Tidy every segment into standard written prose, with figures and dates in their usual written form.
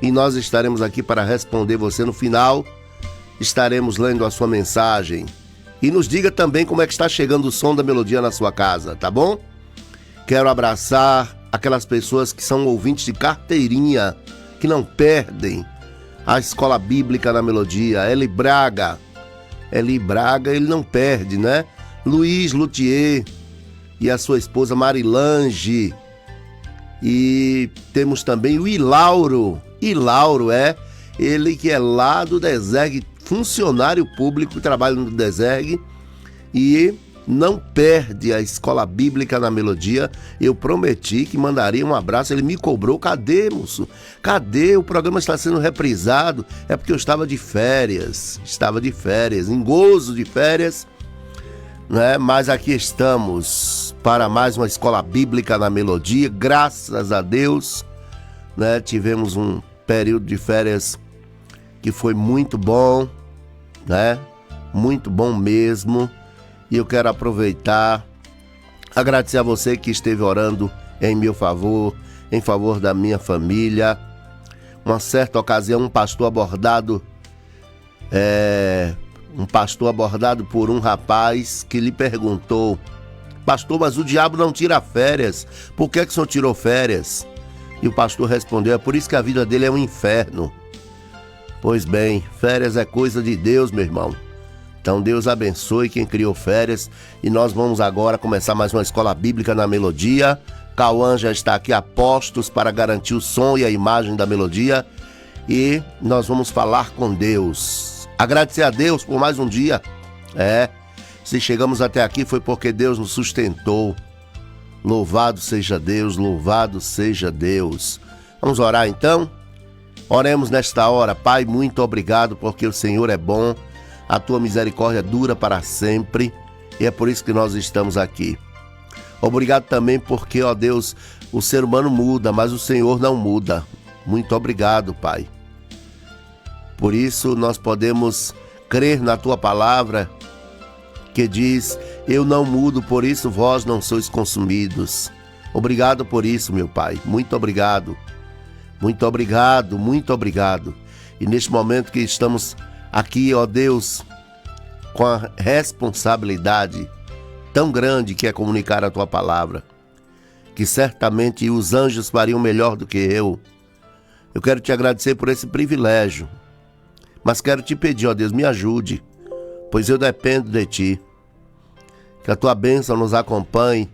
e nós estaremos aqui para responder você no final. Estaremos lendo a sua mensagem. E nos diga também como é que está chegando o som da melodia na sua casa, tá bom? Quero abraçar aquelas pessoas que são ouvintes de carteirinha, que não perdem a Escola Bíblica na Melodia. Eli Braga, ele não perde, né? Luiz Luthier e a sua esposa Marilange. E temos também o Ilauro. Ilauro é ele que é lá do DESERG, funcionário público que trabalha no DESERG e não perde a Escola Bíblica na Melodia. Eu prometi que mandaria um abraço, ele me cobrou. Cadê, moço? Cadê? O programa está sendo reprisado. É porque eu estava de férias, em gozo de férias, né? Mas aqui estamos para mais uma Escola Bíblica na Melodia, graças a Deus, né? Tivemos um período de férias que foi muito bom, né? Muito bom mesmo. E eu quero aproveitar, agradecer a você que esteve orando em meu favor, em favor da minha família. Uma certa ocasião, um pastor abordado por um rapaz que lhe perguntou: pastor, mas o diabo não tira férias, por que o senhor tirou férias? E o pastor respondeu: é por isso que a vida dele é um inferno. Pois bem, férias é coisa de Deus, meu irmão. Então Deus abençoe quem criou férias. E nós vamos agora começar mais uma Escola Bíblica na Melodia. Cauã já está aqui a postos para garantir o som e a imagem da melodia. E nós vamos falar com Deus. Agradecer a Deus por mais um dia. Se chegamos até aqui foi porque Deus nos sustentou. Louvado seja Deus, louvado seja Deus. Vamos orar então? Oremos nesta hora. Pai, muito obrigado porque o Senhor é bom. A tua misericórdia dura para sempre e é por isso que nós estamos aqui. Obrigado também porque, ó Deus, o ser humano muda, mas o Senhor não muda. Muito obrigado, Pai. Por isso nós podemos crer na tua palavra que diz: eu não mudo, por isso vós não sois consumidos. Obrigado por isso, meu Pai. Muito obrigado. Muito obrigado, muito obrigado. E neste momento que estamos aqui, ó Deus, com a responsabilidade tão grande que é comunicar a tua palavra, que certamente os anjos fariam melhor do que eu. Eu quero te agradecer por esse privilégio, mas quero te pedir, ó Deus, me ajude, pois eu dependo de ti. Que a tua bênção nos acompanhe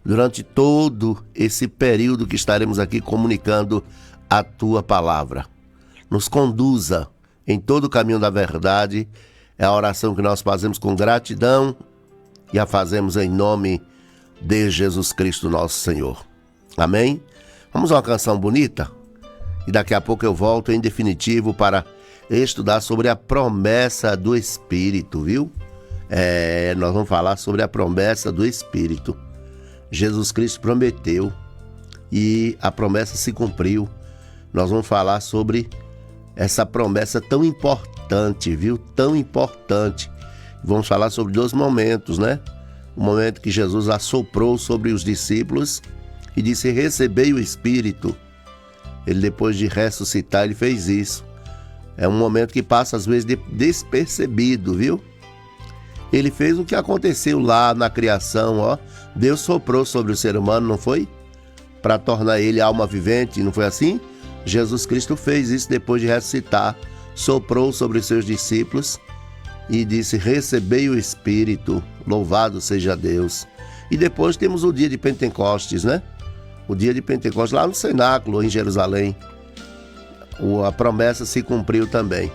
durante todo esse período que estaremos aqui comunicando a tua palavra. Nos conduza em todo o caminho da verdade. É a oração que nós fazemos com gratidão e a fazemos em nome de Jesus Cristo, nosso Senhor. Amém? Vamos a uma canção bonita e daqui a pouco eu volto em definitivo para estudar sobre a promessa do Espírito, viu? Nós vamos falar sobre a promessa do Espírito. Jesus Cristo prometeu e a promessa se cumpriu. Nós vamos falar sobre essa promessa tão importante, viu? Tão importante. Vamos falar sobre dois momentos, né? O momento que Jesus assoprou sobre os discípulos e disse: recebei o Espírito. Ele, depois de ressuscitar, ele fez isso. É um momento que passa às vezes despercebido, viu? Ele fez o que aconteceu lá na criação, ó. Deus soprou sobre o ser humano, não foi? Para tornar ele alma vivente, não foi assim? Jesus Cristo fez isso depois de ressuscitar, soprou sobre os seus discípulos e disse: recebei o Espírito, louvado seja Deus. E depois temos o dia de Pentecostes, né? O dia de Pentecostes lá no cenáculo em Jerusalém. A promessa se cumpriu também.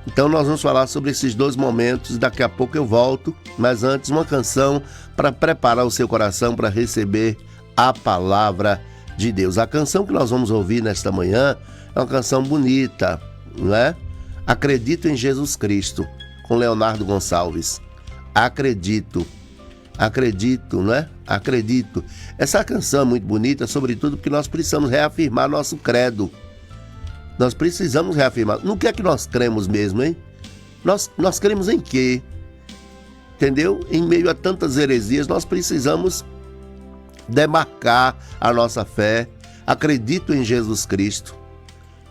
Então nós vamos falar sobre esses dois momentos, daqui a pouco eu volto, mas antes uma canção para preparar o seu coração para receber a palavra de Deus. A canção que nós vamos ouvir nesta manhã é uma canção bonita, não é? Acredito em Jesus Cristo, com Leonardo Gonçalves. Acredito, não é? Acredito. Essa canção é muito bonita, sobretudo porque nós precisamos reafirmar nosso credo. Nós precisamos reafirmar. No que é que nós cremos mesmo, hein? Nós cremos em quê? Entendeu? Em meio a tantas heresias, nós precisamos demarcar a nossa fé. Acredito em Jesus Cristo.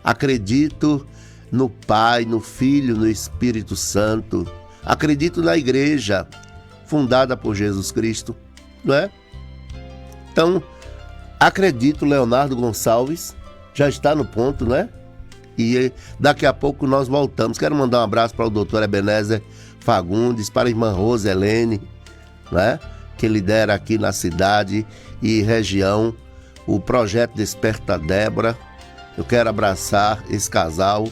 Acredito no Pai, no Filho, no Espírito Santo. Acredito na igreja fundada por Jesus Cristo, não é? Então, acredito, Leonardo Gonçalves já está no ponto, né? E daqui a pouco nós voltamos. Quero mandar um abraço para o doutor Ebenezer Fagundes, para a irmã Rosa Helene, né? Que lidera aqui na cidade e região o projeto Desperta Débora. Eu quero abraçar esse casal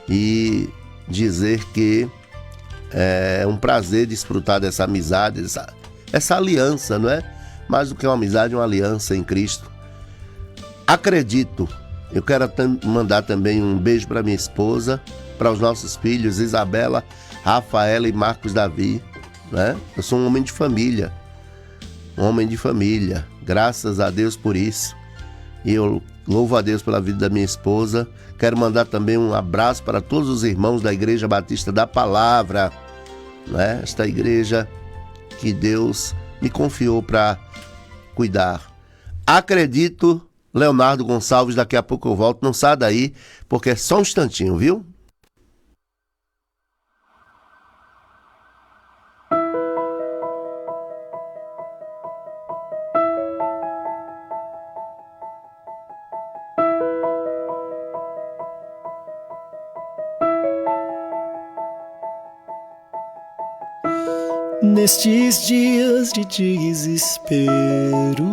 e dizer que é um prazer desfrutar dessa amizade, essa aliança, não é? Mais do que uma amizade, uma aliança em Cristo. Acredito. Eu quero mandar também um beijo para minha esposa, para os nossos filhos, Isabela, Rafaela e Marcos Davi, né? Eu sou um homem de família, graças a Deus por isso. E eu louvo a Deus pela vida da minha esposa. Quero mandar também um abraço para todos os irmãos da Igreja Batista da Palavra, né? Esta igreja que Deus me confiou para cuidar. Acredito, Leonardo Gonçalves, daqui a pouco eu volto. Não sai daí, porque é só um instantinho, viu? Nestes dias de desespero,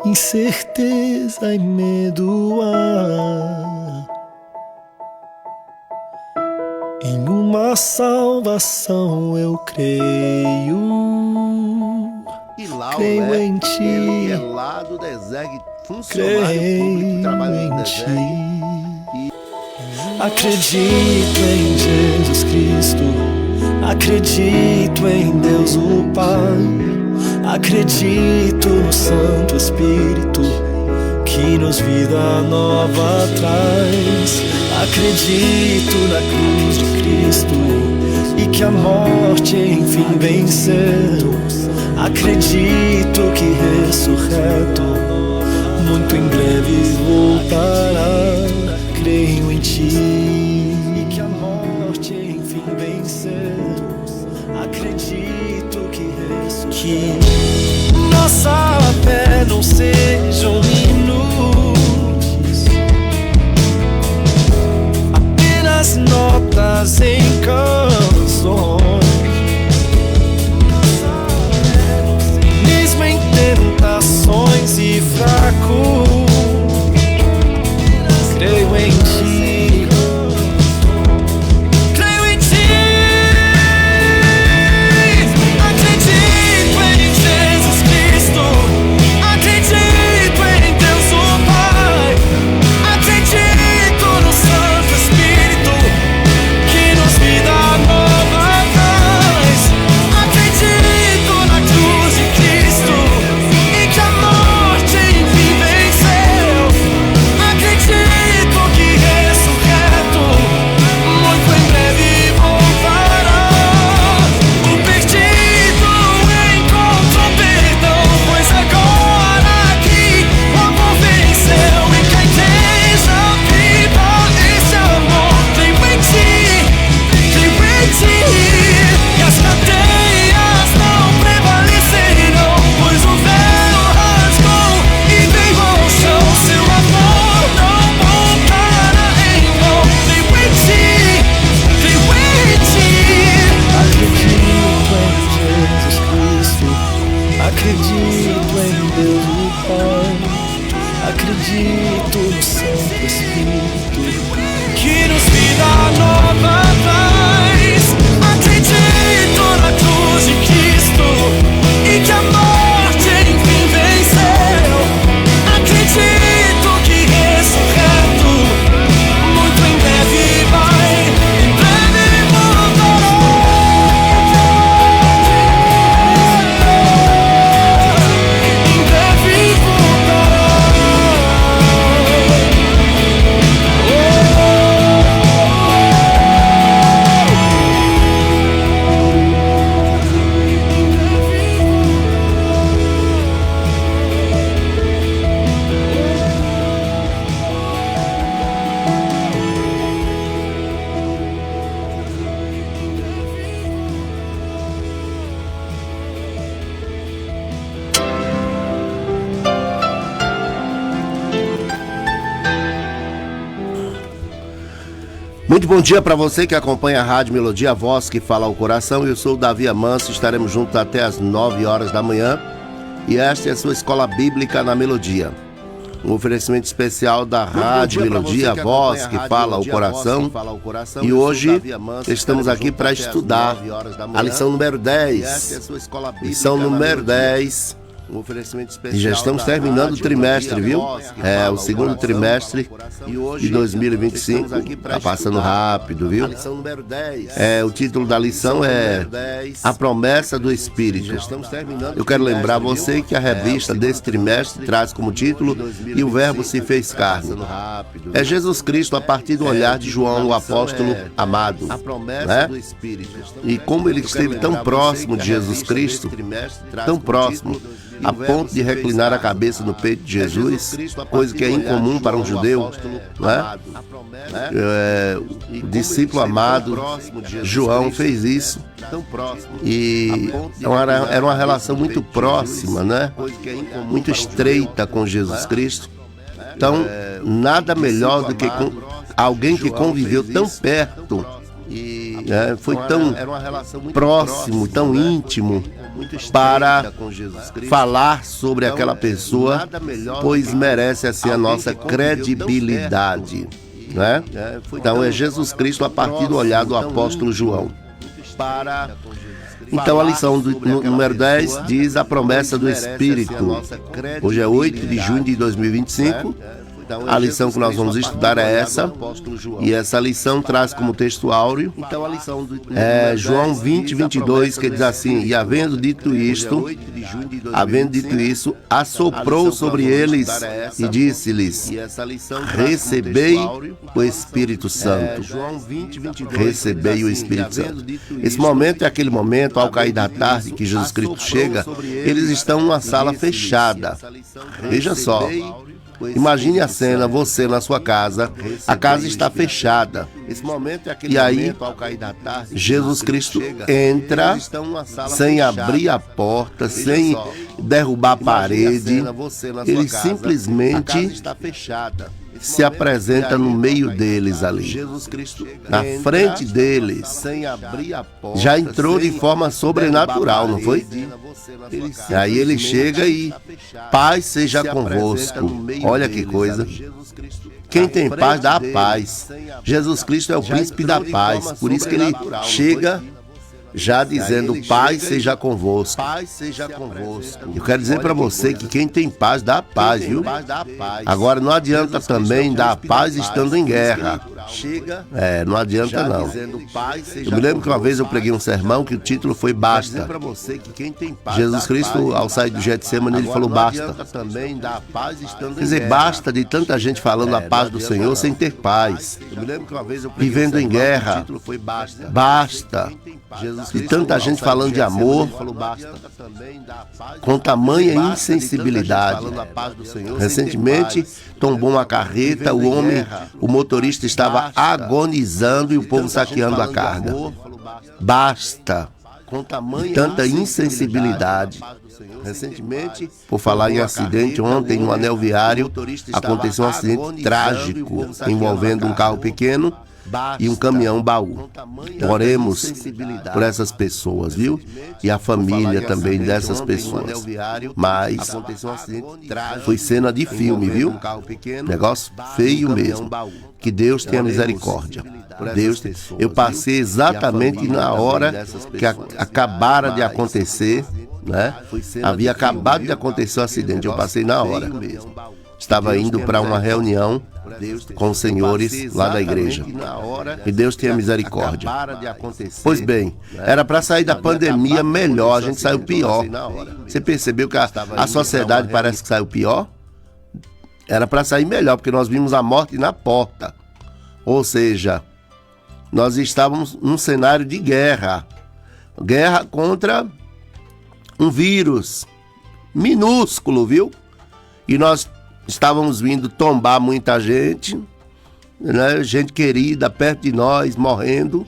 incerteza e medo há, em uma salvação eu creio. E lá, creio né? em ti, ele é lá do DESEG, funcionário público, trabalha no DESEG. Acredito em Jesus Cristo, acredito em Deus o Pai, acredito no Santo Espírito que nos vida nova traz. Acredito na cruz de Cristo e que a morte enfim venceu. Acredito que ressurreto muito em breve voltará. Creio em ti e que a morte enfim venceu. Acredito que ressuscitou. Que nossa fé não sejam minutos, apenas notas em canções, mesmo em tentações e fracos. Creio em ti, creio em ti. Acredito em Jesus Cristo, acredito em Deus o Pai, acredito no Santo Espírito que nos vida nova traz. Acredito na cruz de Cristo e que a morte enfim venceu. Acredito acredito no Santo Espírito que nos vida nova traz. Acredito na cruz de Cristo e que a morte enfim venceu. Acredito que ressurreto muito em breve vai, em breve voltará. Em breve voltará. Muito bom dia para você que acompanha a Rádio Melodia, a voz que fala ao coração. Eu sou o Davi Amâncio, estaremos juntos até as 9 horas da manhã. E esta é a sua escola bíblica na Melodia. Um oferecimento especial da Rádio Melodia, a voz que fala ao coração. E hoje estamos aqui para estudar a lição número 10. Lição número 10. E já estamos terminando o trimestre, viu? É o segundo trimestre de 2025. Tá passando rápido, viu? O título da lição é A Promessa do Espírito. Eu quero lembrar você que a revista desse trimestre traz como título E o Verbo se fez carne. É Jesus Cristo a partir do olhar de João, o apóstolo amado, né? E como ele esteve tão próximo de Jesus Cristo, tão próximo, a ponto de reclinar a cabeça no peito de Jesus, coisa que é incomum para um judeu, né? O discípulo amado João fez isso, e era uma relação muito próxima, né? Muito estreita com Jesus Cristo. Então, nada melhor do que alguém que conviveu tão perto, foi tão próximo, tão íntimo, para falar sobre aquela pessoa, pois merece assim a nossa credibilidade, né? Então é Jesus Cristo a partir do olhar do apóstolo João. Então a lição do número 10 diz a promessa do Espírito. Hoje é 8 de junho de 2025. A lição que nós vamos estudar é essa, e essa lição traz como texto áureo João 20, 22, que diz assim: E havendo dito isto, assoprou sobre eles e disse-lhes: Recebei o Espírito Santo. Recebei o Espírito Santo. Esse momento é aquele momento, ao cair da tarde, que Jesus Cristo chega. Eles estão numa sala fechada. Veja só. Imagine a cena, você na sua casa, a casa está fechada. E aí, Jesus Cristo entra sem abrir a porta, sem derrubar a parede. Ele simplesmente se apresenta no meio deles ali, na frente deles. Já entrou de forma sobrenatural, não foi? Aí ele chega e paz seja convosco. Olha que coisa. Quem tem paz dá a paz. Jesus Cristo é o príncipe da paz. Por isso que ele chega já dizendo: paz seja convosco. Eu quero dizer para você que quem tem paz dá a paz, viu? Agora não adianta também dar a paz estando em guerra. Não adianta não. Eu me lembro que uma vez eu preguei um sermão que o título foi Basta. Jesus Cristo, ao sair do Getsemane, ele falou basta. Quer dizer, basta de tanta gente falando a paz do Senhor sem ter paz. Vivendo em guerra. Basta. E tanta gente falando de amor com tamanha insensibilidade. Recentemente tombou uma carreta, o motorista estava agonizando e o povo saqueando a carga. Basta. De tanta insensibilidade. Recentemente, por falar em acidente, ontem no anel viário aconteceu um acidente trágico envolvendo um carro pequeno e um caminhão baú. Oremos por essas pessoas, viu? E a família também dessas pessoas. Mas foi cena de filme, viu? Negócio feio mesmo. Que Deus tenha misericórdia. Eu passei exatamente na hora que acabara de acontecer, né? Havia acabado de acontecer o acidente. Eu passei na hora. Estava indo para uma reunião com os senhores lá da igreja. Que Deus tenha misericórdia. Pois bem, era para sair da pandemia melhor, a gente saiu pior. Você percebeu que a sociedade parece que saiu pior? Era para sair melhor, porque nós vimos a morte na porta. Ou seja, nós estávamos num cenário de guerra. Guerra contra um vírus minúsculo, viu? E nós estávamos vindo tombar muita gente, né? Gente querida perto de nós, morrendo.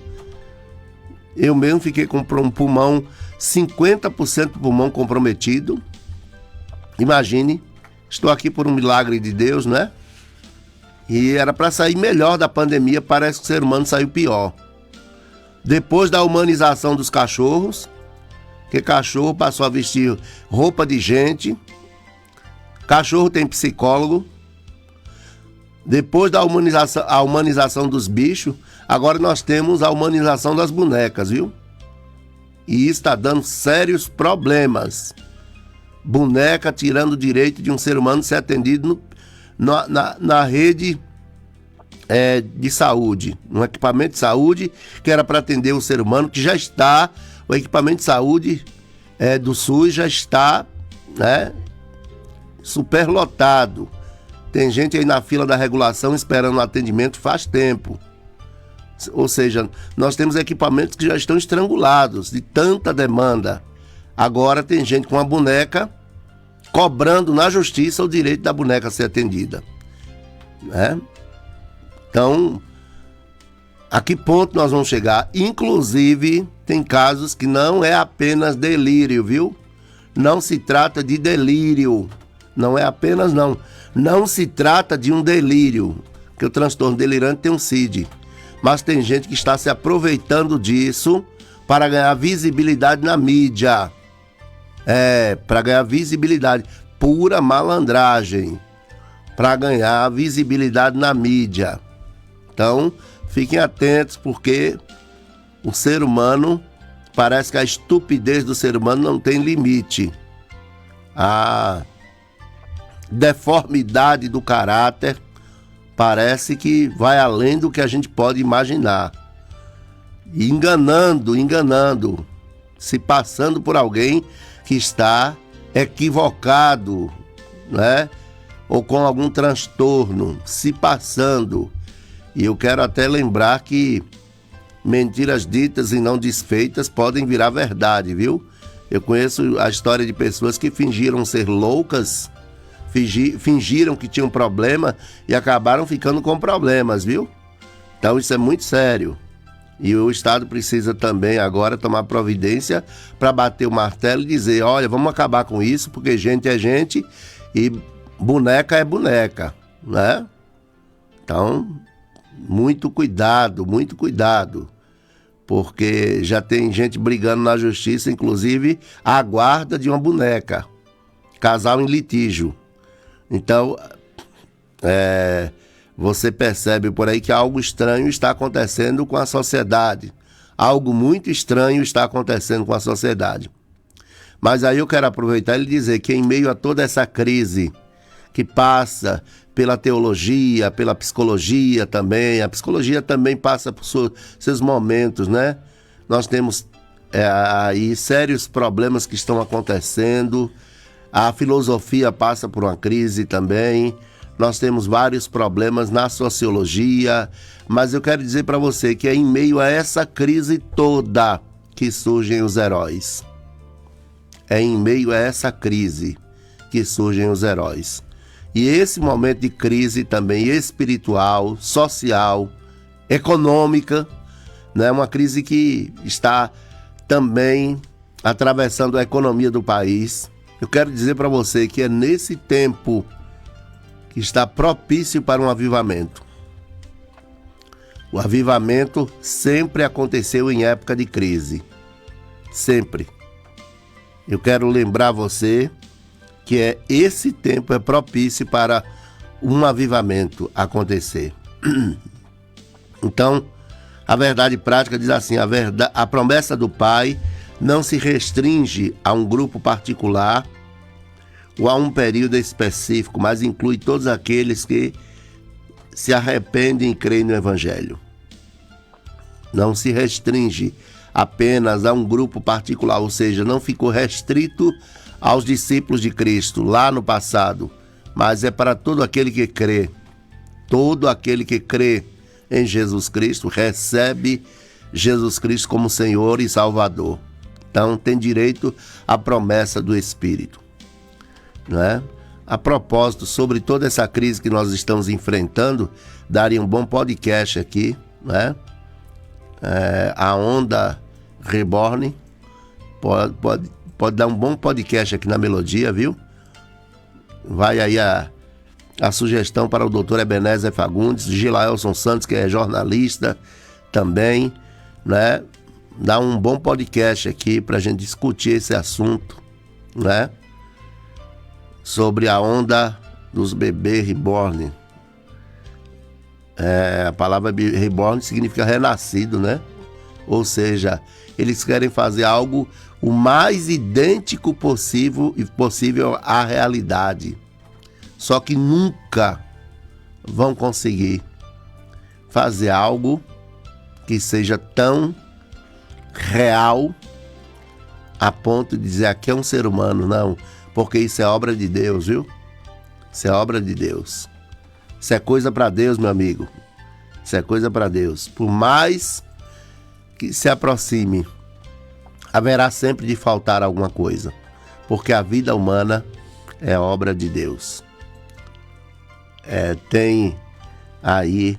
Eu mesmo fiquei com um pulmão, 50% do pulmão comprometido. Imagine, estou aqui por um milagre de Deus, né? E era para sair melhor da pandemia, parece que o ser humano saiu pior. Depois da humanização dos cachorros, que cachorro passou a vestir roupa de gente, cachorro tem psicólogo. Depois da humanização dos bichos, agora nós temos a humanização das bonecas, viu? E isso está dando sérios problemas. Boneca tirando o direito de um ser humano ser atendido na rede de saúde, no equipamento de saúde que era para atender o ser humano, que já está, o equipamento de saúde do SUS já está, né, superlotado. Tem gente aí na fila da regulação esperando o atendimento faz tempo. Ou seja, nós temos equipamentos que já estão estrangulados de tanta demanda. Agora tem gente com a boneca cobrando na justiça o direito da boneca ser atendida, né? Então, a que ponto nós vamos chegar? Inclusive, tem casos que não é apenas delírio, viu? Não se trata de delírio. Não é apenas não. Não se trata de um delírio, porque o transtorno delirante tem um CID. Mas tem gente que está se aproveitando disso para ganhar visibilidade na mídia. Para ganhar visibilidade. Pura malandragem. Para ganhar visibilidade na mídia. Então, fiquem atentos, porque o ser humano, parece que a estupidez do ser humano não tem limite. A deformidade do caráter parece que vai além do que a gente pode imaginar. E enganando, se passando por alguém que está equivocado, né? Ou com algum transtorno, se passando. E eu quero até lembrar que mentiras ditas e não desfeitas podem virar verdade, viu? Eu conheço a história de pessoas que fingiram ser loucas, fingiram que tinham problema e acabaram ficando com problemas, viu? Então isso é muito sério. E o Estado precisa também agora tomar providência para bater o martelo e dizer, olha, vamos acabar com isso, porque gente é gente e boneca é boneca, né? Então, muito cuidado, porque já tem gente brigando na justiça, inclusive à guarda de uma boneca, casal em litígio. Então, você percebe por aí que algo estranho está acontecendo com a sociedade. Algo muito estranho está acontecendo com a sociedade. Mas aí eu quero aproveitar e dizer que em meio a toda essa crise que passa pela teologia, pela psicologia também, a psicologia também passa por seus momentos, né? Nós temos aí sérios problemas que estão acontecendo, a filosofia passa por uma crise também, nós temos vários problemas na sociologia, mas eu quero dizer para você que é em meio a essa crise toda que surgem os heróis. É em meio a essa crise que surgem os heróis. E esse momento de crise também espiritual, social, econômica, né? Uma crise que está também atravessando a economia do país. Eu quero dizer para você que é nesse tempo que está propício para um avivamento. O avivamento sempre aconteceu em época de crise. Sempre. Eu quero lembrar você que esse tempo é propício para um avivamento acontecer. Então, a verdade prática diz assim, a promessa do Pai não se restringe a um grupo particular ou a um período específico, mas inclui todos aqueles que se arrependem e creem no Evangelho. Não se restringe apenas a um grupo particular, ou seja, não ficou restrito aos discípulos de Cristo lá no passado, mas é para todo aquele que crê. Todo aquele que crê em Jesus Cristo recebe Jesus Cristo como Senhor e Salvador. Então tem direito à promessa do Espírito, né? A propósito, sobre toda essa crise que nós estamos enfrentando, daria um bom podcast aqui, né? A Onda Reborn pode dar um bom podcast aqui na Melodia, viu? Vai aí a sugestão para o doutor Ebenezer Fagundes, Gilaelson Santos, que é jornalista também, né? Dá um bom podcast aqui para a gente discutir esse assunto, né? Sobre a onda dos bebês reborn. A palavra reborn significa renascido, né? Ou seja, eles querem fazer algo o mais idêntico possível à realidade. Só que nunca vão conseguir fazer algo que seja tão real a ponto de dizer aqui é um ser humano, não. Porque isso é obra de Deus, viu? Isso é obra de Deus. Isso é coisa para Deus, meu amigo. Isso é coisa para Deus. Por mais que se aproxime, haverá sempre de faltar alguma coisa. Porque a vida humana é obra de Deus. Tem aí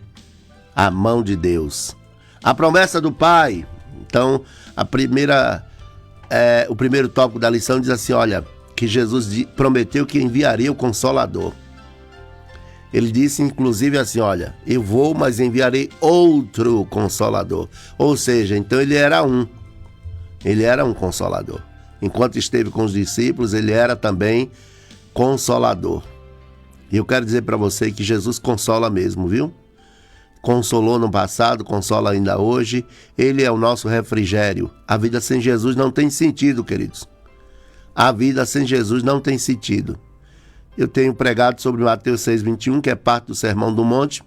a mão de Deus. A promessa do Pai. Então, o primeiro tópico da lição diz assim, olha, que Jesus prometeu que enviaria o Consolador. Ele disse, inclusive, assim, olha, eu vou, mas enviarei outro Consolador. Ou seja, então ele era um Consolador. Enquanto esteve com os discípulos, ele era também Consolador. E eu quero dizer para você que Jesus consola mesmo, viu? Consolou no passado, consola ainda hoje. Ele é o nosso refrigério. A vida sem Jesus não tem sentido, queridos. A vida sem Jesus não tem sentido. Eu tenho pregado sobre Mateus 6,21, que é parte do Sermão do Monte.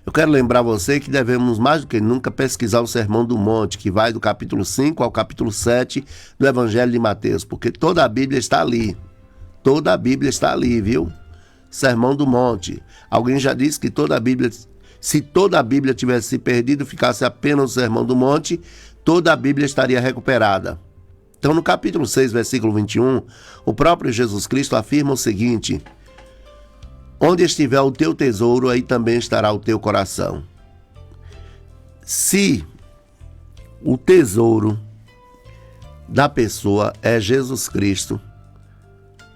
Eu quero lembrar você que devemos mais do que nunca pesquisar o Sermão do Monte, que vai do capítulo 5 ao capítulo 7 do Evangelho de Mateus, porque toda a Bíblia está ali. Toda a Bíblia está ali, viu? Sermão do Monte. Alguém já disse que se toda a Bíblia tivesse se perdido, ficasse apenas o Sermão do Monte, toda a Bíblia estaria recuperada. Então, no capítulo 6, versículo 21, o próprio Jesus Cristo afirma o seguinte: onde estiver o teu tesouro, aí também estará o teu coração. Se o tesouro da pessoa é Jesus Cristo,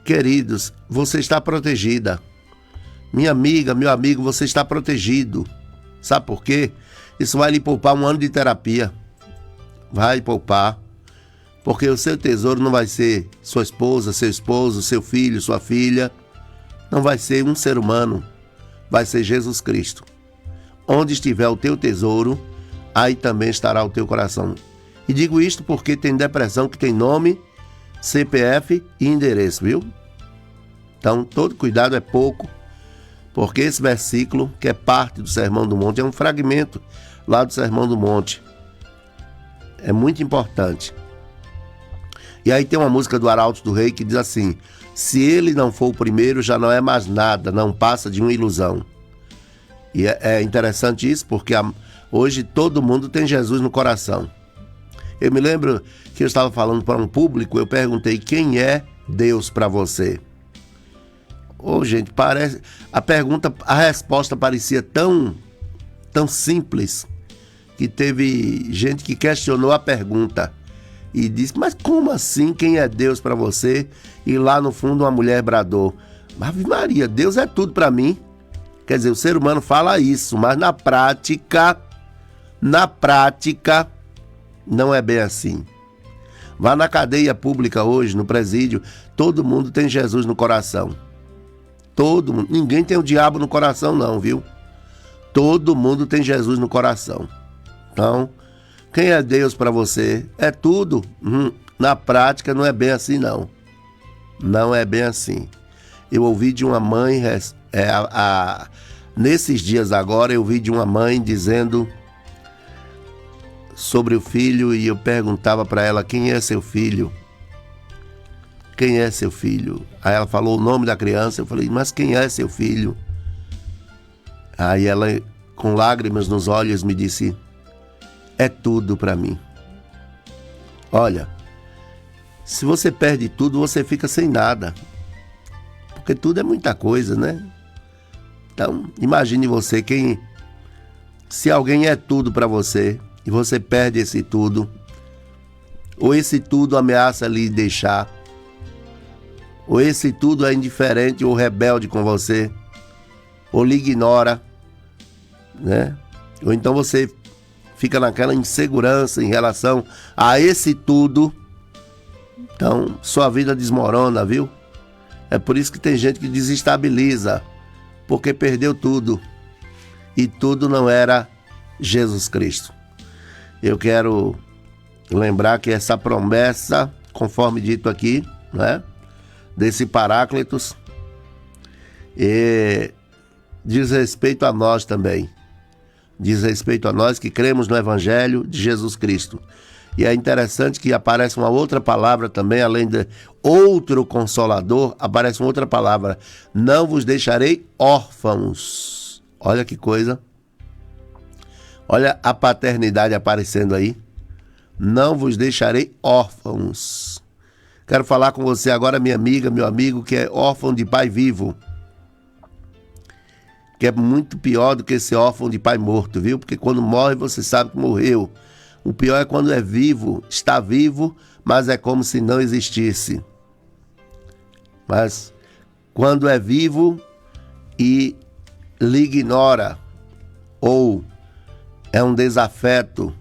queridos, você está protegida. Minha amiga, meu amigo, você está protegido. Sabe por quê? Isso vai lhe poupar um ano de terapia. Vai poupar. Porque o seu tesouro não vai ser sua esposa, seu esposo, seu filho, sua filha. Não vai ser um ser humano. Vai ser Jesus Cristo. Onde estiver o teu tesouro, aí também estará o teu coração. E digo isto porque tem depressão que tem nome, CPF e endereço, viu? Então, todo cuidado é pouco, porque esse versículo, que é parte do Sermão do Monte, é um fragmento lá do Sermão do Monte. É muito importante. E aí tem uma música do Arautos do Rei que diz assim: se ele não for o primeiro, já não é mais nada, não passa de uma ilusão. E é interessante isso, porque hoje todo mundo tem Jesus no coração. Eu me lembro que eu estava falando para um público, eu perguntei: quem é Deus para você? Gente, parece a resposta parecia tão simples, que teve gente que questionou a pergunta e disse: mas como assim, quem é Deus para você? E lá no fundo uma mulher bradou: Ave Maria, Deus é tudo para mim. Quer dizer, o ser humano fala isso, mas na prática não é bem assim. Vá na cadeia pública hoje, no presídio, todo mundo tem Jesus no coração. Todo mundo. Ninguém tem o diabo no coração não, viu? Todo mundo tem Jesus no coração. Então, quem é Deus para você? É tudo. Na prática não é bem assim não. Não é bem assim. Eu ouvi de uma mãe, nesses dias agora, eu ouvi de uma mãe dizendo sobre o filho, e eu perguntava para ela: quem é seu filho? Quem é seu filho? Aí ela falou o nome da criança. Eu falei: mas quem é seu filho? Aí ela, com lágrimas nos olhos, me disse: é tudo para mim. Olha, se você perde tudo, você fica sem nada, porque tudo é muita coisa, né? Então, imagine você, se alguém é tudo para você e você perde esse tudo, ou esse tudo ameaça lhe deixar, Ou esse tudo é indiferente ou rebelde com você, ou lhe ignora, né? Ou então você fica naquela insegurança em relação a esse tudo. Então, sua vida desmorona, viu? É por isso que tem gente que desestabiliza, porque perdeu tudo. E tudo não era Jesus Cristo. Eu quero lembrar que essa promessa, conforme dito aqui, né, desse Paráclitos, diz respeito a nós também. Diz respeito a nós que cremos no Evangelho de Jesus Cristo. E é interessante que aparece uma outra palavra também, além de outro Consolador, aparece uma outra palavra: não vos deixarei órfãos. Olha que coisa. Olha a paternidade aparecendo aí. Não vos deixarei órfãos. Quero falar com você agora, minha amiga, meu amigo, que é órfão de pai vivo. Que é muito pior do que ser órfão de pai morto, viu? Porque quando morre, você sabe que morreu. O pior é quando é vivo, está vivo, mas é como se não existisse. Mas quando é vivo e lhe ignora, ou é um desafeto,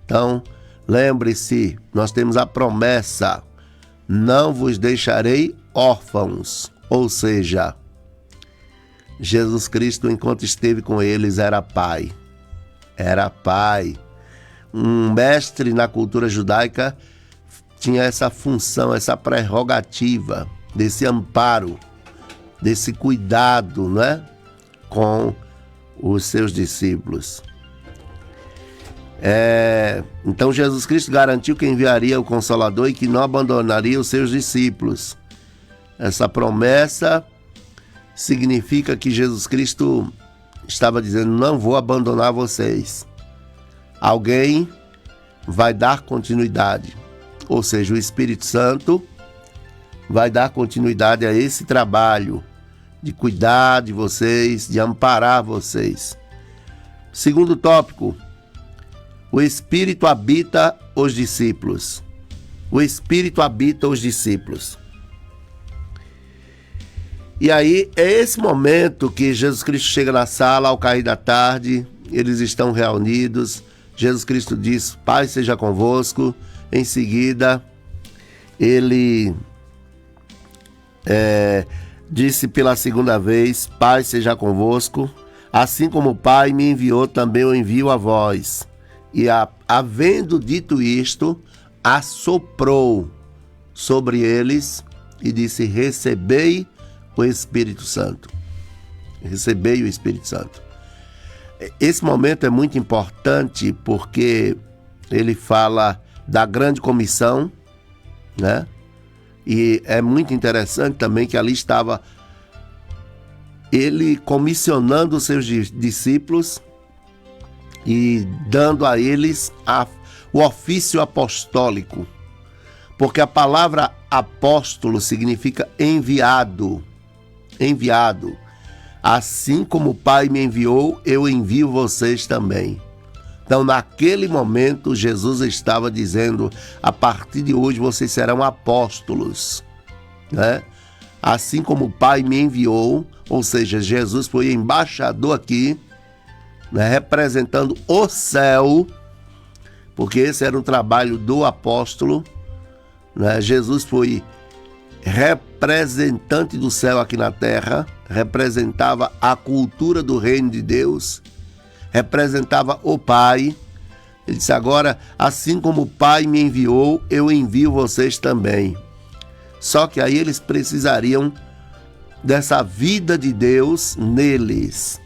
então lembre-se, nós temos a promessa: não vos deixarei órfãos. Ou seja, Jesus Cristo, enquanto esteve com eles, era pai. Era pai. Um mestre na cultura judaica tinha essa função, essa prerrogativa, desse amparo, desse cuidado, né, com os seus discípulos. Então Jesus Cristo garantiu que enviaria o Consolador e que não abandonaria os seus discípulos. Essa promessa significa que Jesus Cristo estava dizendo: não vou abandonar vocês. Alguém vai dar continuidade, ou seja, o Espírito Santo vai dar continuidade a esse trabalho de cuidar de vocês, de amparar vocês. Segundo tópico: o Espírito habita os discípulos. O Espírito habita os discípulos. E aí é esse momento que Jesus Cristo chega na sala ao cair da tarde, eles estão reunidos. Jesus Cristo diz: Pai seja convosco. Em seguida, ele disse pela segunda vez: Pai seja convosco. Assim como o Pai me enviou, também eu envio a vós. E havendo dito isto, assoprou sobre eles e disse: recebei o Espírito Santo. Recebei o Espírito Santo. Esse momento é muito importante porque ele fala da grande comissão, né? E é muito interessante também que ali estava ele comissionando os seus discípulos e dando a eles o ofício apostólico. Porque a palavra apóstolo significa enviado. Enviado. Assim como o Pai me enviou, eu envio vocês também. Então, naquele momento, Jesus estava dizendo: a partir de hoje vocês serão apóstolos, né? Assim como o Pai me enviou, ou seja, Jesus foi embaixador aqui, né, representando o céu, porque esse era o trabalho do apóstolo, né? Jesus foi representante do céu aqui na terra, representava a cultura do reino de Deus, representava o Pai. Ele disse: agora, assim como o Pai me enviou, eu envio vocês também. Só que aí eles precisariam dessa vida de Deus neles.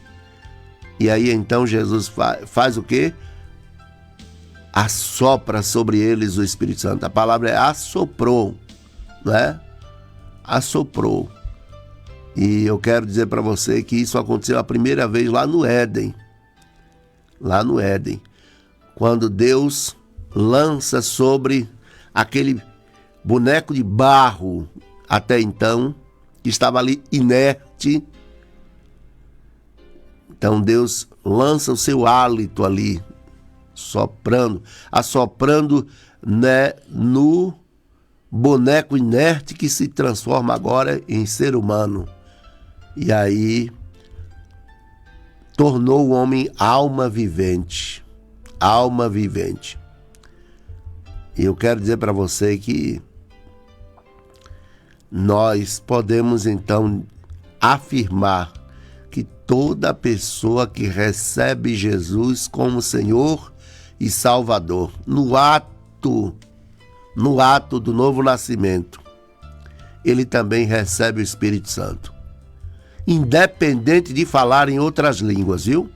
E aí então Jesus faz o quê? Assopra sobre eles o Espírito Santo. A palavra é assoprou, né? Assoprou. E eu quero dizer para você que isso aconteceu a primeira vez lá no Éden. Lá no Éden. Quando Deus lança sobre aquele boneco de barro, até então, que estava ali inerte. Então Deus lança o seu hálito ali, assoprando, né, no boneco inerte que se transforma agora em ser humano. E aí tornou o homem alma vivente. Alma vivente. E eu quero dizer para você que nós podemos então afirmar que toda pessoa que recebe Jesus como Senhor e Salvador, no ato do novo nascimento, ele também recebe o Espírito Santo. Independente de falar em outras línguas, viu?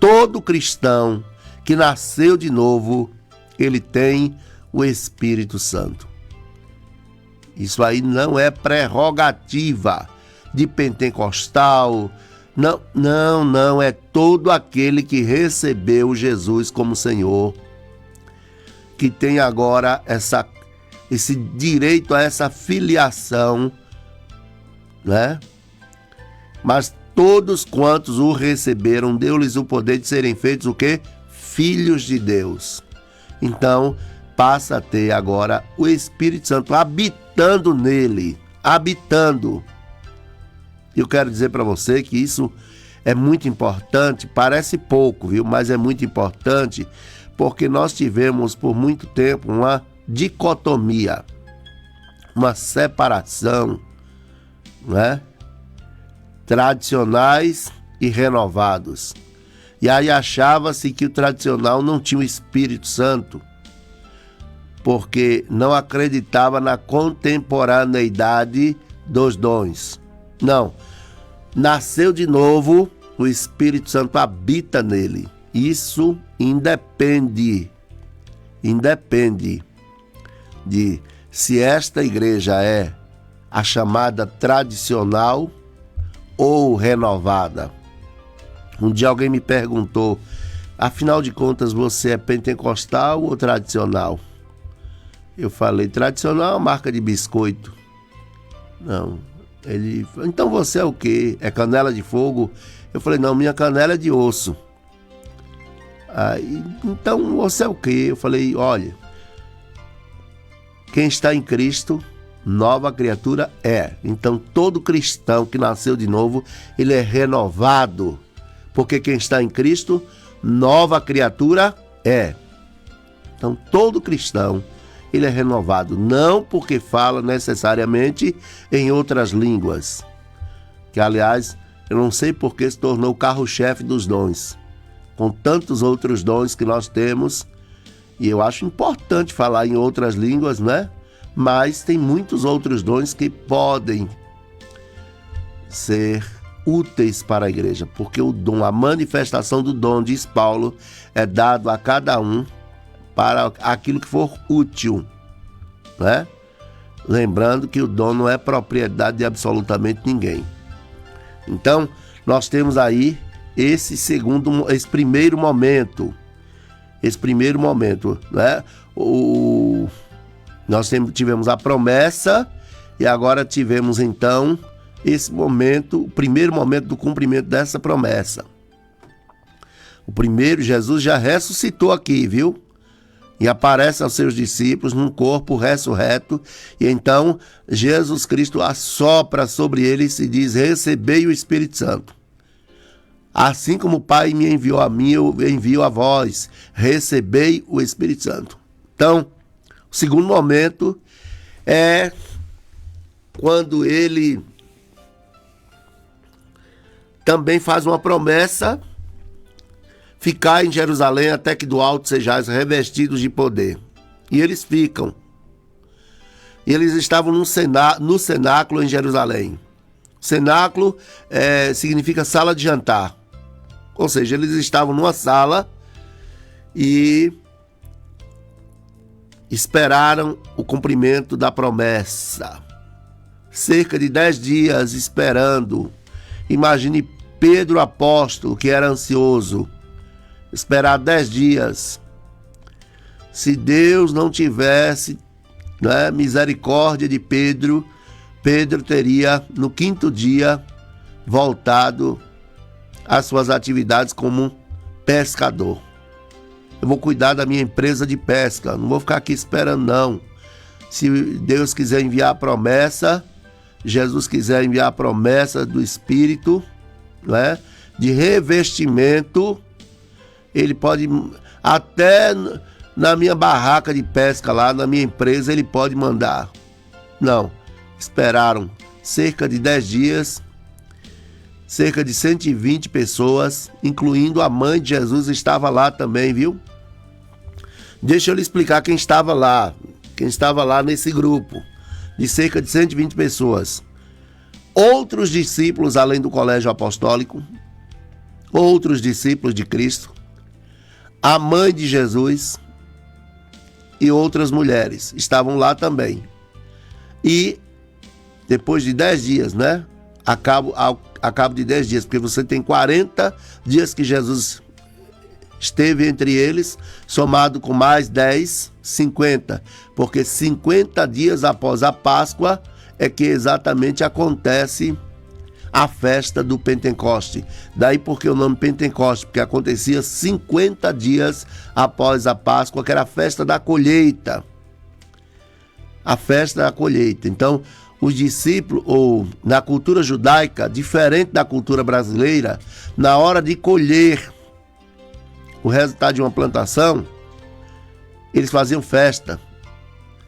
Todo cristão que nasceu de novo, ele tem o Espírito Santo. Isso aí não é prerrogativa de pentecostal. Não. É todo aquele que recebeu Jesus como Senhor, que tem agora esse direito a essa filiação, né? Mas todos quantos o receberam, deu-lhes o poder de serem feitos o quê? Filhos de Deus. Então, passa a ter agora o Espírito Santo habitando nele, habitando. Eu quero dizer para você que isso é muito importante, parece pouco, viu? Mas é muito importante, porque nós tivemos por muito tempo uma dicotomia, uma separação, né? Tradicionais e renovados. E aí achava-se que o tradicional não tinha o Espírito Santo, porque não acreditava na contemporaneidade dos dons. Não. Nasceu de novo, o Espírito Santo habita nele. Isso independe de se esta igreja é a chamada tradicional ou renovada. Um dia alguém me perguntou, afinal de contas, você é pentecostal ou tradicional? Eu falei, tradicional é uma marca de biscoito. Não. Ele falou, então você é o quê? É canela de fogo? Eu falei, não, minha canela é de osso. Aí, então você é o quê? Eu falei, olha, quem está em Cristo, nova criatura é. Então todo cristão que nasceu de novo, ele é renovado. Porque quem está em Cristo, nova criatura é. Então todo cristão, ele é renovado, não porque fala necessariamente em outras línguas, que aliás, eu não sei porque se tornou o carro-chefe dos dons, com tantos outros dons que nós temos, e eu acho importante falar em outras línguas, né? Mas tem muitos outros dons que podem ser úteis para a igreja, porque o dom, a manifestação do dom, diz Paulo, é dado a cada um para aquilo que for útil, né? Lembrando que o dom não é propriedade de absolutamente ninguém. Então, nós temos aí esse primeiro momento, né? Nós tivemos a promessa e agora tivemos então esse momento, o primeiro momento do cumprimento dessa promessa. O primeiro, Jesus já ressuscitou aqui, viu? E aparece aos seus discípulos num corpo ressurreto, e então Jesus Cristo assopra sobre eles e diz, recebei o Espírito Santo. Assim como o Pai me enviou a mim, eu envio a vós, recebei o Espírito Santo. Então, o segundo momento é quando ele também faz uma promessa, ficar em Jerusalém até que do alto sejais revestidos de poder. E eles ficam. E eles estavam no cenáculo em Jerusalém. Cenáculo significa sala de jantar. Ou seja, eles estavam numa sala e esperaram o cumprimento da promessa. Cerca de 10 dias esperando. Imagine Pedro apóstolo, que era ansioso, esperar 10 dias. Se Deus não tivesse, né, misericórdia de Pedro, Pedro teria no 5º dia voltado às suas atividades como pescador. Eu vou cuidar da minha empresa de pesca, não vou ficar aqui esperando não. Se Deus quiser enviar a promessa, Jesus quiser enviar a promessa do Espírito, né, de revestimento, ele pode, até na minha barraca de pesca lá, na minha empresa, ele pode mandar. Não, esperaram cerca de 10 dias, cerca de 120 pessoas, incluindo a mãe de Jesus, estava lá também, viu? Deixa eu lhe explicar quem estava lá nesse grupo, de cerca de 120 pessoas. Outros discípulos, além do colégio apostólico, outros discípulos de Cristo, a mãe de Jesus e outras mulheres estavam lá também. E depois de 10 dias, né? A cabo de 10 dias, porque você tem 40 dias que Jesus esteve entre eles, somado com mais 10, 50. Porque 50 dias após a Páscoa é que exatamente acontece a festa do Pentecoste. Daí porque o nome Pentecoste, porque acontecia 50 dias após a Páscoa, que era a festa da colheita. A festa da colheita. Então, os discípulos, ou na cultura judaica, diferente da cultura brasileira, na hora de colher o resultado de uma plantação, eles faziam festa,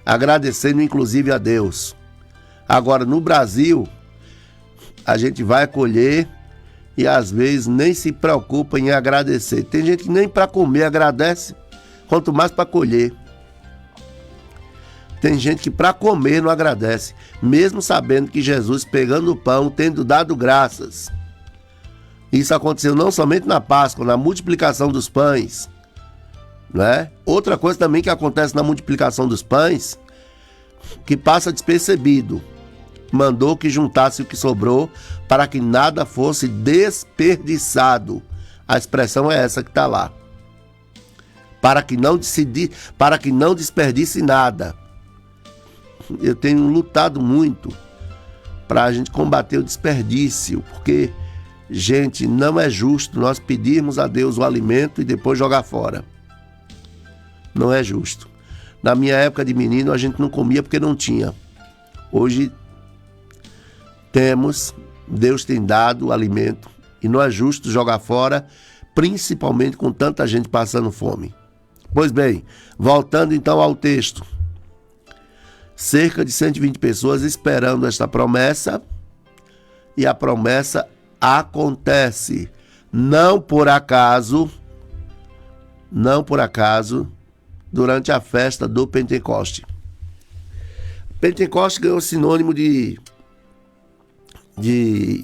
agradecendo inclusive a Deus. Agora, no Brasil, a gente vai colher e às vezes nem se preocupa em agradecer. Tem gente que nem para comer agradece, quanto mais para colher. Tem gente que para comer não agradece, mesmo sabendo que Jesus, pegando o pão, tendo dado graças. Isso aconteceu não somente na Páscoa, na multiplicação dos pães, né? Outra coisa também que acontece na multiplicação dos pães, que passa despercebido, mandou que juntasse o que sobrou para que nada fosse desperdiçado. A expressão é essa que está lá. Para que não desperdice nada. Eu tenho lutado muito para a gente combater o desperdício, porque, gente, não é justo nós pedirmos a Deus o alimento e depois jogar fora. Não é justo. Na minha época de menino, a gente não comia porque não tinha. Hoje temos, Deus tem dado o alimento e não é justo jogar fora, principalmente com tanta gente passando fome. Pois bem, voltando então ao texto. Cerca de 120 pessoas esperando esta promessa, e a promessa acontece. Não por acaso, durante a festa do Pentecoste. Pentecoste ganhou sinônimo de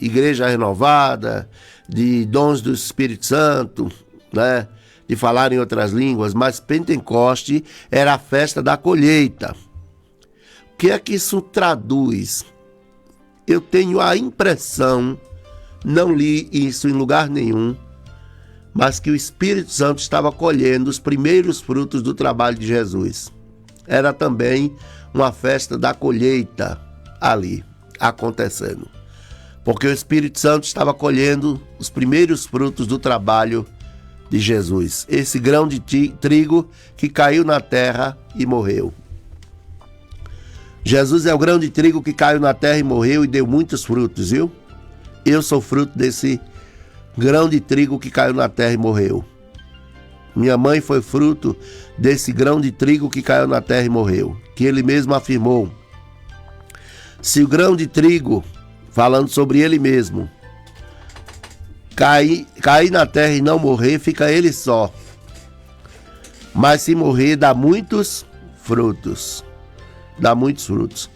igreja renovada, de dons do Espírito Santo, né? De falar em outras línguas, mas Pentecoste era a festa da colheita. O que é que isso traduz? Eu tenho a impressão, não li isso em lugar nenhum, mas que o Espírito Santo estava colhendo os primeiros frutos do trabalho de Jesus. Era também uma festa da colheita ali, acontecendo. Porque o Espírito Santo estava colhendo os primeiros frutos do trabalho de Jesus. Esse grão de trigo que caiu na terra e morreu. Jesus é o grão de trigo que caiu na terra e morreu e deu muitos frutos, viu? Eu sou fruto desse grão de trigo que caiu na terra e morreu. Minha mãe foi fruto desse grão de trigo que caiu na terra e morreu. Que ele mesmo afirmou. Se o grão de trigo, falando sobre ele mesmo, cair na terra e não morrer, fica ele só. Mas se morrer, dá muitos frutos. Dá muitos frutos.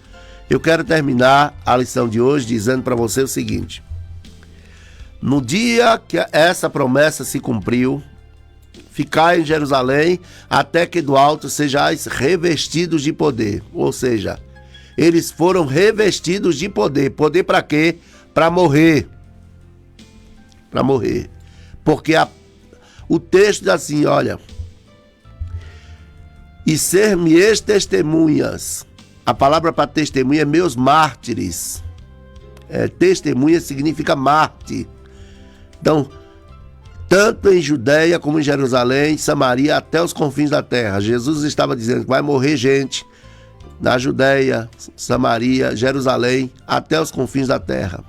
Eu quero terminar a lição de hoje dizendo para você o seguinte. No dia que essa promessa se cumpriu, ficai em Jerusalém até que do alto sejais revestidos de poder. Ou seja, eles foram revestidos de poder. Poder para quê? Para morrer. Para morrer. Porque o texto diz assim, olha... E ser-me-eis testemunhas. A palavra para testemunha é meus mártires. Testemunha significa mártir. Então, tanto em Judeia como em Jerusalém, Samaria, até os confins da terra. Jesus estava dizendo que vai morrer gente na Judéia, Samaria, Jerusalém, até os confins da terra.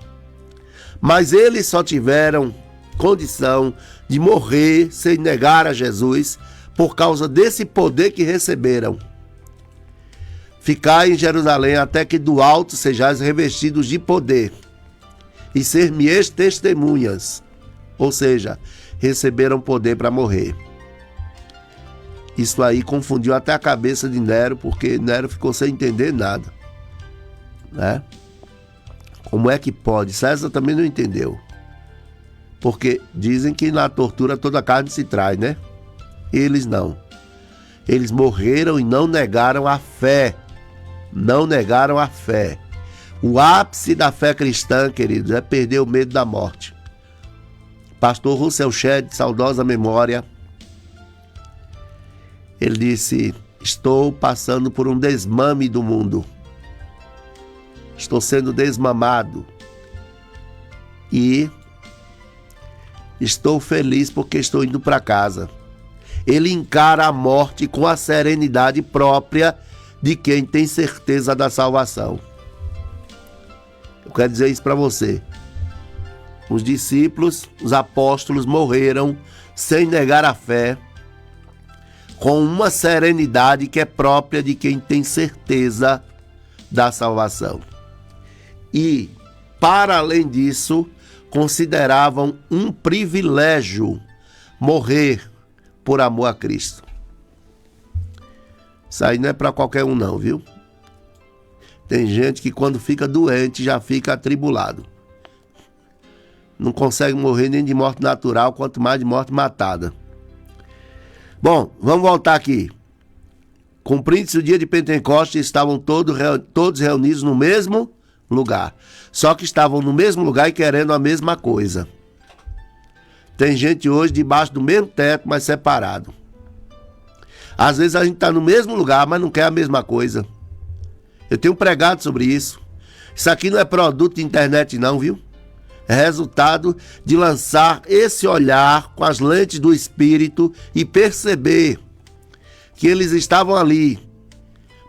Mas eles só tiveram condição de morrer sem negar a Jesus por causa desse poder que receberam. Ficai em Jerusalém até que do alto sejais revestidos de poder e ser-me-eis testemunhas. Ou seja, receberam poder para morrer. Isso aí confundiu até a cabeça de Nero, porque Nero ficou sem entender nada, né? Como é que pode? César também não entendeu. Porque dizem que na tortura toda carne se trai, né? Eles não. Eles morreram e não negaram a fé. Não negaram a fé. O ápice da fé cristã, queridos, é perder o medo da morte. Pastor Russell Shedd, de saudosa memória, ele disse: estou passando por um desmame do mundo. Estou sendo desmamado. E estou feliz porque estou indo para casa. Ele encara a morte com a serenidade própria de quem tem certeza da salvação. Eu quero dizer isso para você. Os discípulos, os apóstolos morreram sem negar a fé, com uma serenidade que é própria de quem tem certeza da salvação. E, para além disso, consideravam um privilégio morrer por amor a Cristo. Isso aí não é para qualquer um não, viu? Tem gente que quando fica doente já fica atribulado. Não consegue morrer nem de morte natural, quanto mais de morte matada. Bom, vamos voltar aqui. Cumprindo-se o dia de Pentecostes, estavam todos reunidos no mesmo lugar. Só que estavam no mesmo lugar e querendo a mesma coisa. Tem gente hoje debaixo do mesmo teto, mas separado. Às vezes a gente está no mesmo lugar, mas não quer a mesma coisa. Eu tenho pregado sobre isso. Isso aqui não é produto de internet não, viu? É resultado de lançar esse olhar com as lentes do Espírito e perceber que eles estavam ali.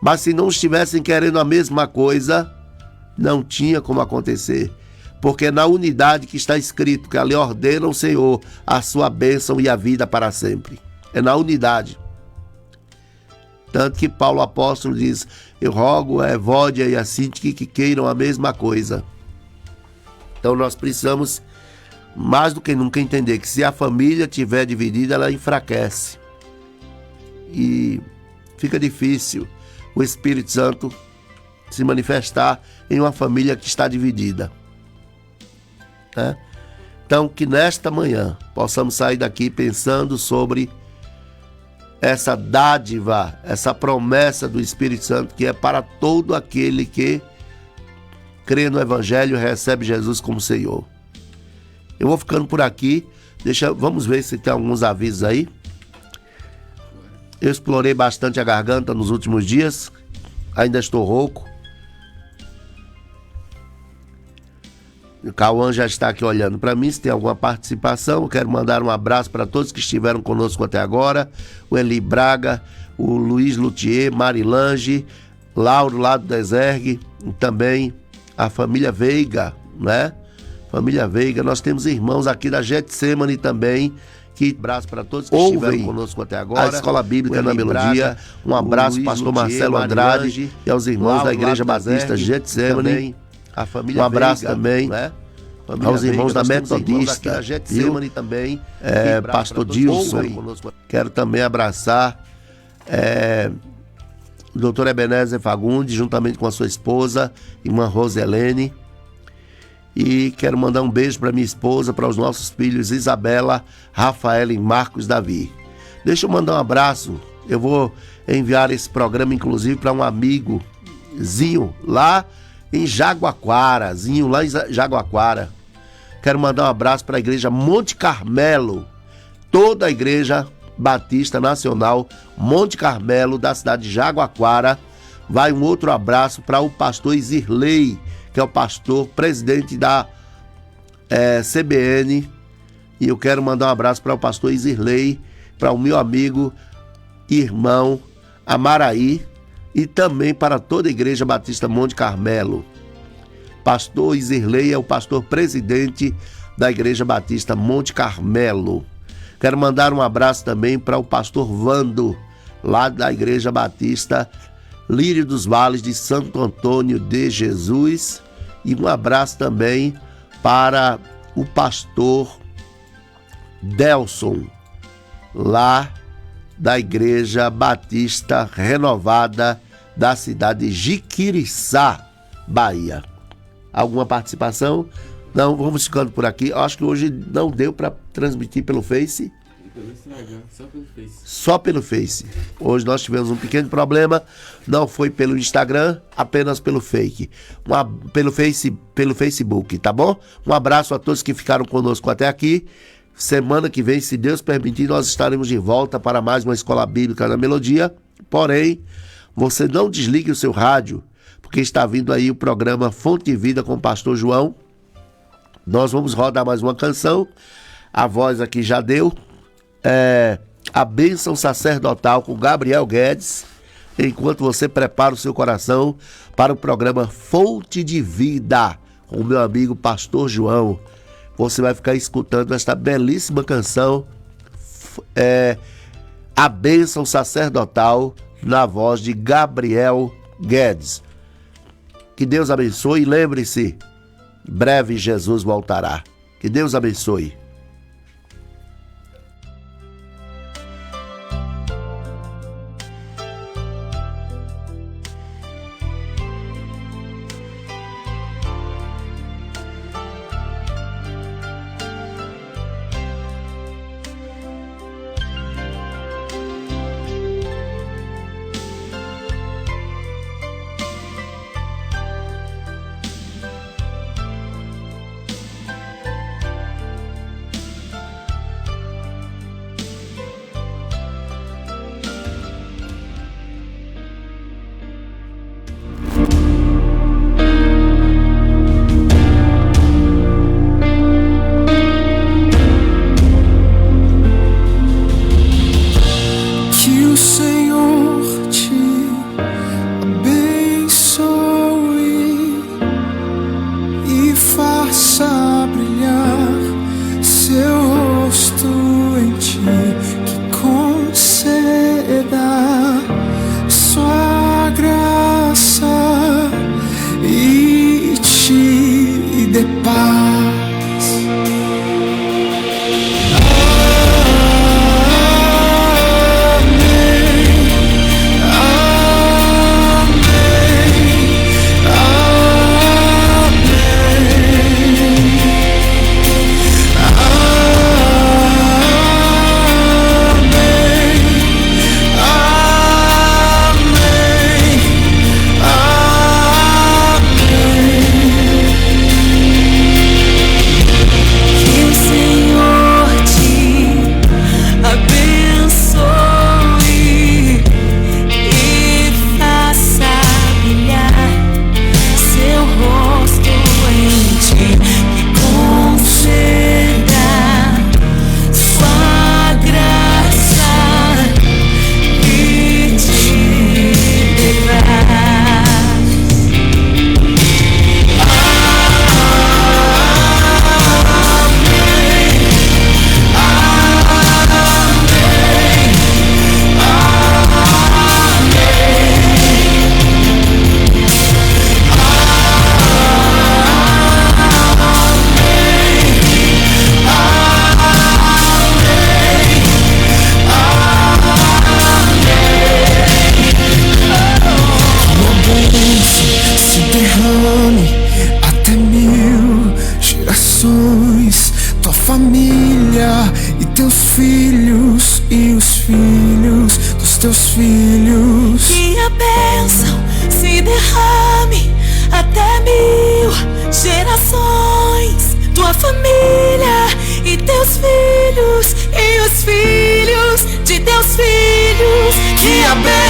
Mas se não estivessem querendo a mesma coisa, não tinha como acontecer. Porque é na unidade que está escrito que ali ordena o Senhor a sua bênção e a vida para sempre. É na unidade. Tanto que Paulo apóstolo diz: eu rogo a Evódia e a Sintique que queiram a mesma coisa. Então nós precisamos mais do que nunca entender que se a família estiver dividida, ela enfraquece. E fica difícil o Espírito Santo se manifestar em uma família que está dividida, né? Então que nesta manhã possamos sair daqui pensando sobre essa dádiva, essa promessa do Espírito Santo que é para todo aquele que crê no Evangelho e recebe Jesus como Senhor. Eu vou ficando por aqui. Vamos ver se tem alguns avisos aí. Eu explorei bastante a garganta nos últimos dias. Ainda estou rouco. O Cauã já está aqui olhando para mim, se tem alguma participação. Eu quero mandar um abraço para todos que estiveram conosco até agora. O Eli Braga, o Luiz Luthier, Marilange, Lauro lá do Desergue, e também a família Veiga, né? Família Veiga, nós temos irmãos aqui da Getsemane também, que abraço para todos que estiveram conosco até agora. A Escola Bíblica na Melodia, um abraço ao pastor Marcelo Andrade e aos irmãos da Igreja Batista Getsemane. A família um abraço Veiga, também, né? Aos irmãos da Metodista, da Getsemane também, pastor Dilson. Quero também abraçar o doutor Ebenezer Fagundes, juntamente com a sua esposa, irmã Roselene. E quero mandar um beijo para minha esposa, para os nossos filhos Isabela, Rafaela e Marcos Davi. Deixa eu mandar um abraço. Eu vou enviar esse programa, inclusive, para um amigo, Zinho, lá em Jaguaquara. Zinho, lá em Jaguaquara. Quero mandar um abraço para a igreja Monte Carmelo, toda a igreja Batista Nacional Monte Carmelo, da cidade de Jaguaquara. Vai um outro abraço para o pastor Isirley, que é o pastor presidente da CBN. E eu quero mandar um abraço para o pastor Isirley, para o meu amigo, irmão Amaraí, e também para toda a Igreja Batista Monte Carmelo. Pastor Iserley é o pastor presidente da Igreja Batista Monte Carmelo. Quero mandar um abraço também para o pastor Vando, lá da Igreja Batista Lírio dos Vales de Santo Antônio de Jesus. E um abraço também para o pastor Delson, lá da Igreja Batista Renovada da cidade de Jiquiriçá, Bahia. Alguma participação? Não, vamos ficando por aqui. Acho que hoje não deu para transmitir pelo Face. Pelo Instagram, só pelo Face. Só pelo Face. Hoje nós tivemos um pequeno problema. Não foi pelo Instagram, apenas pelo pelo Facebook, tá bom? Um abraço a todos que ficaram conosco até aqui. Semana que vem, se Deus permitir, nós estaremos de volta para mais uma Escola Bíblica na Melodia. Porém, você não desligue o seu rádio, porque está vindo aí o programa Fonte de Vida com o pastor João. Nós vamos rodar mais uma canção. A voz aqui já deu. A bênção sacerdotal com Gabriel Guedes. Enquanto você prepara o seu coração para o programa Fonte de Vida com o meu amigo pastor João, você vai ficar escutando esta belíssima canção, A Bênção Sacerdotal, na voz de Gabriel Guedes. Que Deus abençoe e lembre-se, em breve Jesus voltará. Que Deus abençoe. Teus filhos, que a bênção se derrame até 1000 gerações, tua família e teus filhos e os filhos de teus filhos, que a bênção